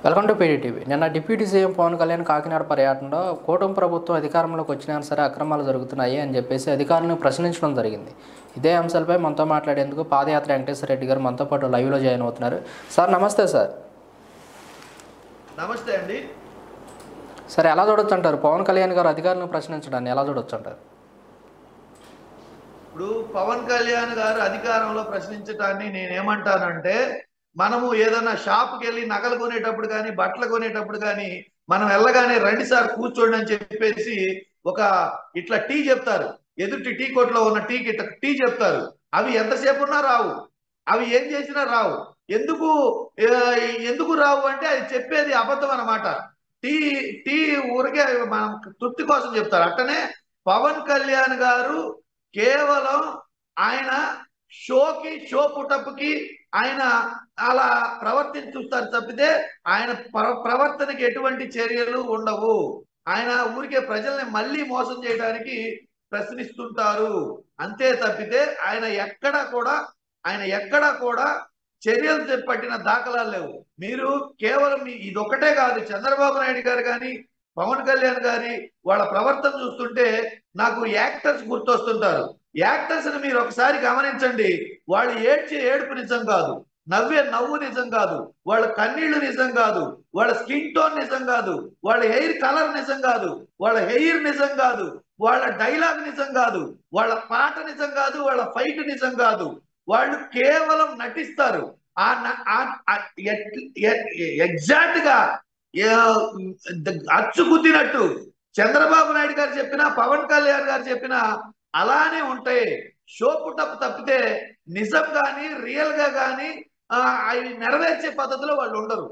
Welcome to PDTV. నిన్న deputy CM Pawan Kalyan Kakinada పర్యటనలో కూటమి ప్రభుత్వం అధికారంలోకి వచ్చినా సరే అక్రమాలు జరుగుతున్నాయి అని చెప్పేసి అధికారులను ప్రశ్నించడం జరిగింది. ఇదే అంశాలపై మనతో మాట్లాడేందుకు పాదయాత్ర వెంకటేశ్వర రెడ్డి గారు మనతో పాటు లైవ్లో జాయిన్ అవుతున్నారు. సార్ నమస్తే. సార్ నమస్తే అండి. సార్ ఎలా చూడొచ్చు అంటారు పవన్ కళ్యాణ్ గారు అధికారులను ప్రశ్నించడాన్ని ఎలా చూడొచ్చు అంటారు? ఇప్పుడు పవన్ కళ్యాణ్ గారు అధికారంలో ప్రశ్నించడాన్ని నేనేమంటానంటే, మనము ఏదైనా షాప్కి వెళ్ళి నగలు కొనేటప్పుడు కానీ బట్టలు కొనేటప్పుడు కానీ మనం వెళ్ళగానే రండి సార్ కూర్చోండి అని చెప్పేసి ఒక ఇట్లా టీ చెప్తారు. ఎదుటి టీ కొట్లో ఉన్న టీకి ఇట్లా టీ చెప్తారు. అవి ఎంతసేపు ఉన్నా రావు, అవి ఏం చేసినా రావు. ఎందుకు ఎందుకు రావు అంటే అది చెప్పేది అబద్ధం అన్నమాట. టీ టీ ఊరికే మనం తృప్తి కోసం చెప్తారు. అట్టనే పవన్ కళ్యాణ్ గారు కేవలం ఆయన షో పుటప్కి ఆయన అలా ప్రవర్తించుస్తారు తప్పితే ఆయన ప్రవర్తనకి ఎటువంటి చర్యలు ఉండవు. ఆయన ఊరికే ప్రజల్ని మళ్ళీ మోసం చేయడానికి ప్రశ్నిస్తుంటారు అంతే తప్పితే ఆయన ఎక్కడా కూడా చర్యలు చేపట్టిన దాఖలాలు లేవు. మీరు కేవలం ఇదొక్కటే కాదు, చంద్రబాబు నాయుడు గారు కానీ పవన్ కళ్యాణ్ గారి వాళ్ళ ప్రవర్తన చూస్తుంటే నాకు యాక్టర్స్ గుర్తొస్తుంటారు. యాక్టర్స్ ని మీరు ఒకసారి గమనించండి. వాళ్ళు ఏడ్చే ఏడుపు నిజం కాదు, నవ్వే నవ్వు నిజం కాదు, వాళ్ళ కన్నీళ్లు నిజం కాదు, వాళ్ళ స్కిన్ టోన్ నిజం కాదు, వాళ్ళ హెయిర్ కలర్ నిజం కాదు, వాళ్ళ హెయిర్ నిజం కాదు, వాళ్ళ డైలాగ్ నిజం కాదు, వాళ్ళ పాట నిజం కాదు, వాళ్ళ ఫైట్ నిజం కాదు. వాళ్ళు కేవలం నటిస్తారు. ఎగ్జాక్ట్ గా అచ్చుకుద్దినట్టు చంద్రబాబు నాయుడు గారు చెప్పినా పవన్ కళ్యాణ్ గారు చెప్పినా అలానే ఉంటాయి. షో పుటప్ తప్పితే నిజం కానీ రియల్ గా కానీ అవి నెరవేర్చే పద్ధతిలో వాళ్ళు ఉండరు.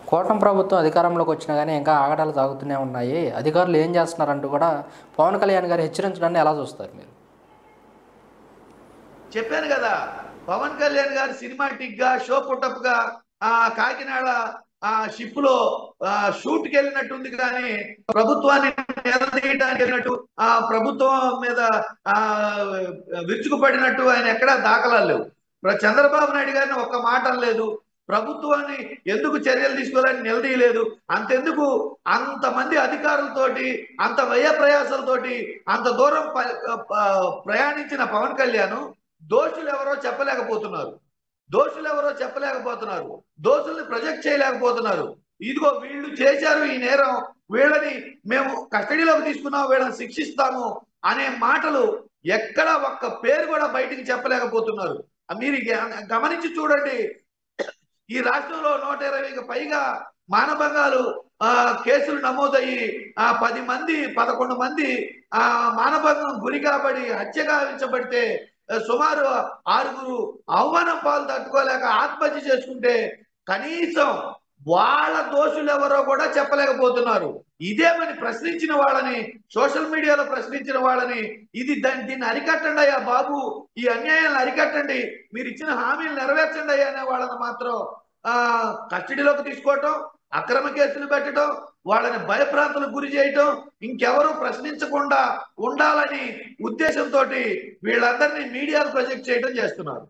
కూటమి ప్రభుత్వం అధికారంలోకి వచ్చినా కానీ ఇంకా ఆగడాలు సాగుతూనే ఉన్నాయి, అధికారులు ఏం చేస్తున్నారంటూ కూడా పవన్ కళ్యాణ్ గారు హెచ్చరించడాన్ని ఎలా చూస్తారు మీరు? చెప్పాను కదా, పవన్ కళ్యాణ్ గారు సినిమాటిక్ గా షో పుటప్ గా కాకినాడ షిప్ లో షూట్కి వెళ్ళినట్టుంది కానీ ప్రభుత్వాన్ని నిలదీయడానికి వెళ్ళినట్టు ప్రభుత్వం మీద విరుచుకుపడినట్టు ఆయన ఎక్కడా దాఖలాలు లేవు. చంద్రబాబు నాయుడు గారిని ఒక్క మాట లేదు, ప్రభుత్వాన్ని ఎందుకు చర్యలు తీసుకోవాలని నిలదీయలేదు. అంతెందుకు అంతమంది అధికారులతోటి అంత వ్యయ ప్రయాసాలతోటి అంత దూరం ప్రయాణించిన పవన్ కళ్యాణ్ దోషులు ఎవరో చెప్పలేకపోతున్నారు, దోషుల్ని ప్రొజెక్ట్ చేయలేకపోతున్నారు. ఇదిగో వీళ్ళు చేశారు ఈ నేరం, వీళ్ళని మేము కస్టడీలోకి తీసుకున్నాం, వీళ్ళని శిక్షిస్తాము అనే మాటలు ఎక్కడ ఒక్క పేరు కూడా బయటికి చెప్పలేకపోతున్నారు. మీరు గమనించి చూడండి, ఈ రాష్ట్రంలో 120కి పైగా మానభంగాలు కేసులు నమోదయ్యి 11 మంది మానభంగం గురి కాబడి హత్యగా గావించబడితే సుమారు 6 అవమానం పాలు తట్టుకోలేక ఆత్మహత్య చేసుకుంటే కనీసం వాళ్ళ దోషులు ఎవరో కూడా చెప్పలేకపోతున్నారు. ఇదేమని ప్రశ్నించిన వాళ్ళని, సోషల్ మీడియాలో ప్రశ్నించిన వాళ్ళని దీన్ని అరికట్టండి అయ్యా బాబు, ఈ అన్యాయాలను అరికట్టండి, మీరు ఇచ్చిన హామీలు నెరవేర్చండి అయ్యా అనే వాళ్ళని మాత్రం కస్టడీలోకి తీసుకోవటం, అక్రమ కేసులు పెట్టడం, వాళ్ళని భయప్రాంతాలకు గురి చేయటం, ఇంకెవరూ ప్రశ్నించకుండా ఉండాలని ఉద్దేశంతో వీళ్ళందరినీ మీడియాను ప్రొజెక్ట్ చేయడం చేస్తున్నారు.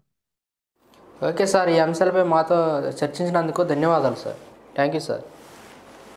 ఓకే సార్, ఈ అంశాలపై మాతో చర్చించినందుకు ధన్యవాదాలు సార్. Thank you sir.